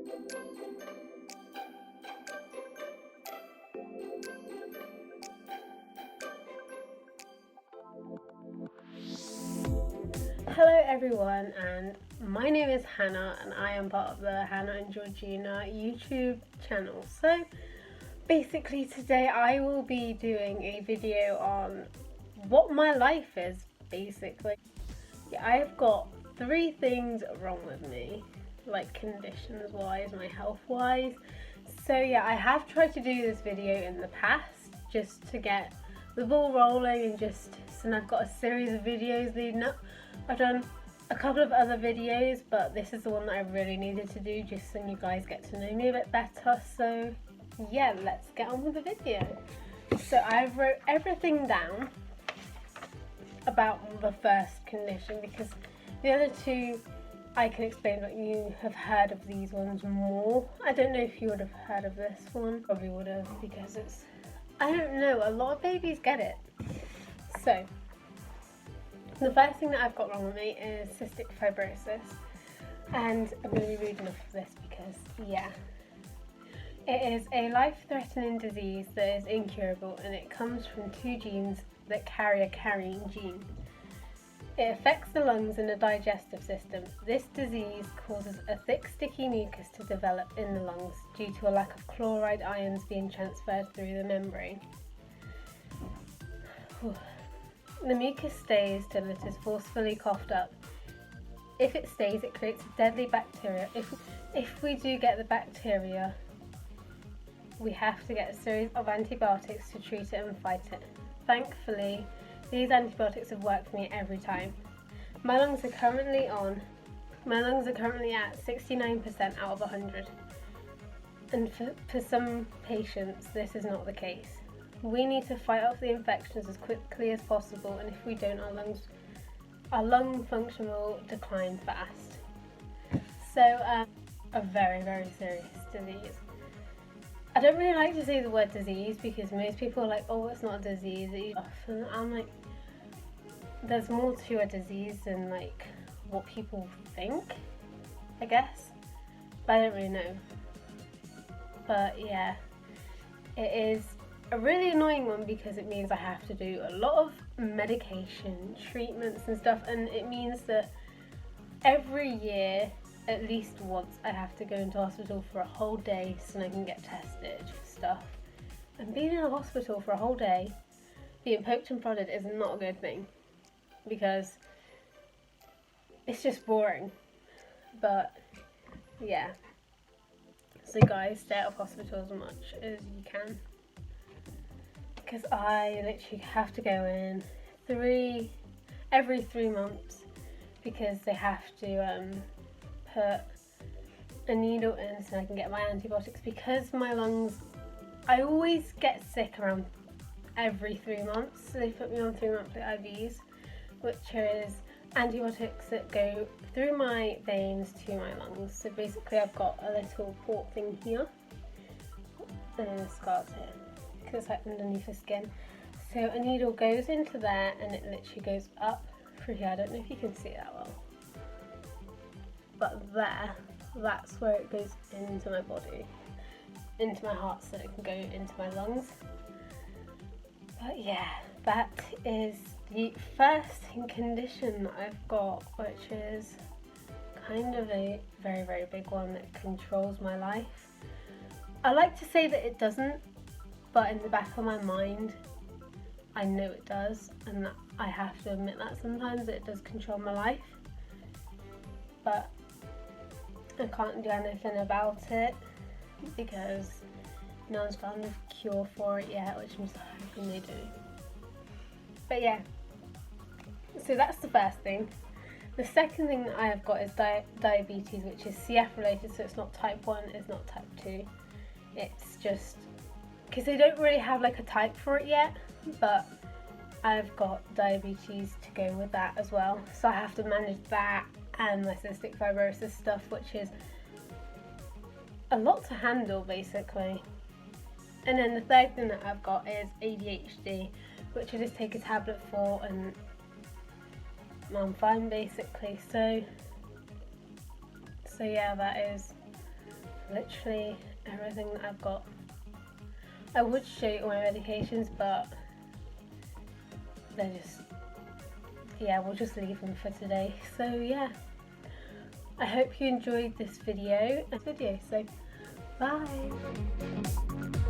Hello everyone, and my name is Hannah and I am part of the Hannah and Georgina YouTube channel. So basically today I will be doing a video on what my life is, basically. Yeah, I have got 3 things wrong with me, like conditions wise, my health wise. So yeah, I have tried to do this video in the past just to get the ball rolling, and I've got a series of videos leading up. I've done a couple of other videos, but this is the one that I really needed to do just so you guys get to know me a bit better. So yeah, let's get on with the video. So I wrote everything down about the first condition because the other 2 I can explain, but you have heard of these ones more. I don't know if you would have heard of this one. Probably would have, because it's, I don't know, a lot of babies get it. So the first thing that I've got wrong with me is cystic fibrosis, and I'm going to be reading off of this because, yeah, it is a life-threatening disease that is incurable, and it comes from 2 genes that carry a carrying gene. It affects the lungs and the digestive system. This disease causes a thick, sticky mucus to develop in the lungs due to a lack of chloride ions being transferred through the membrane. The mucus stays till it is forcefully coughed up. If it stays, it creates a deadly bacteria. If we do get the bacteria, we have to get a series of antibiotics to treat it and fight it. Thankfully, these antibiotics have worked for me every time. My lungs are currently at 69% out of 100. And for some patients, this is not the case. We need to fight off the infections as quickly as possible, and if we don't, our lung function will decline fast. So, a very, very serious disease. I don't really like to say the word disease because most people are like, oh, it's not a disease. And I'm like, there's more to a disease than like what people think, I guess. But I don't really know. But yeah, it is a really annoying one because it means I have to do a lot of medication, treatments and stuff, and it means that every year, at least once, I have to go into hospital for a whole day so I can get tested for stuff. And being in a hospital for a whole day, being poked and prodded is not a good thing because it's just boring. But yeah, so guys, stay out of hospital as much as you can, because I literally have to go in every 3 months because they have to put a needle in so I can get my antibiotics, because my lungs, I always get sick around every 3 months. So they put me on 3 monthly IVs, which is antibiotics that go through my veins to my lungs. So basically I've got a little port thing here and then the scars here because it's like underneath the skin. So a needle goes into there and it literally goes up through here. I don't know if you can see it that well, but that's where it goes into my body, into my heart, so it can go into my lungs. But yeah, that is the first condition that I've got, which is kind of a very, very big one that controls my life. I like to say that it doesn't, but in the back of my mind I know it does, and I have to admit that sometimes it does control my life, but I can't do anything about it because no one's found a cure for it yet, which I'm hoping they do. But yeah, so that's the first thing. The second thing that I have got is diabetes, which is CF related, so it's not type 1, it's not type 2. It's just, because they don't really have like a type for it yet, but I've got diabetes to go with that as well. So I have to manage that and my cystic fibrosis stuff, which is a lot to handle basically. And then the third thing that I've got is ADHD, which I just take a tablet for and I'm fine basically. So yeah, that is literally everything that I've got. I would show you all my medications, but they're just, yeah, we'll just leave them for today. So yeah, I hope you enjoyed this video, so bye.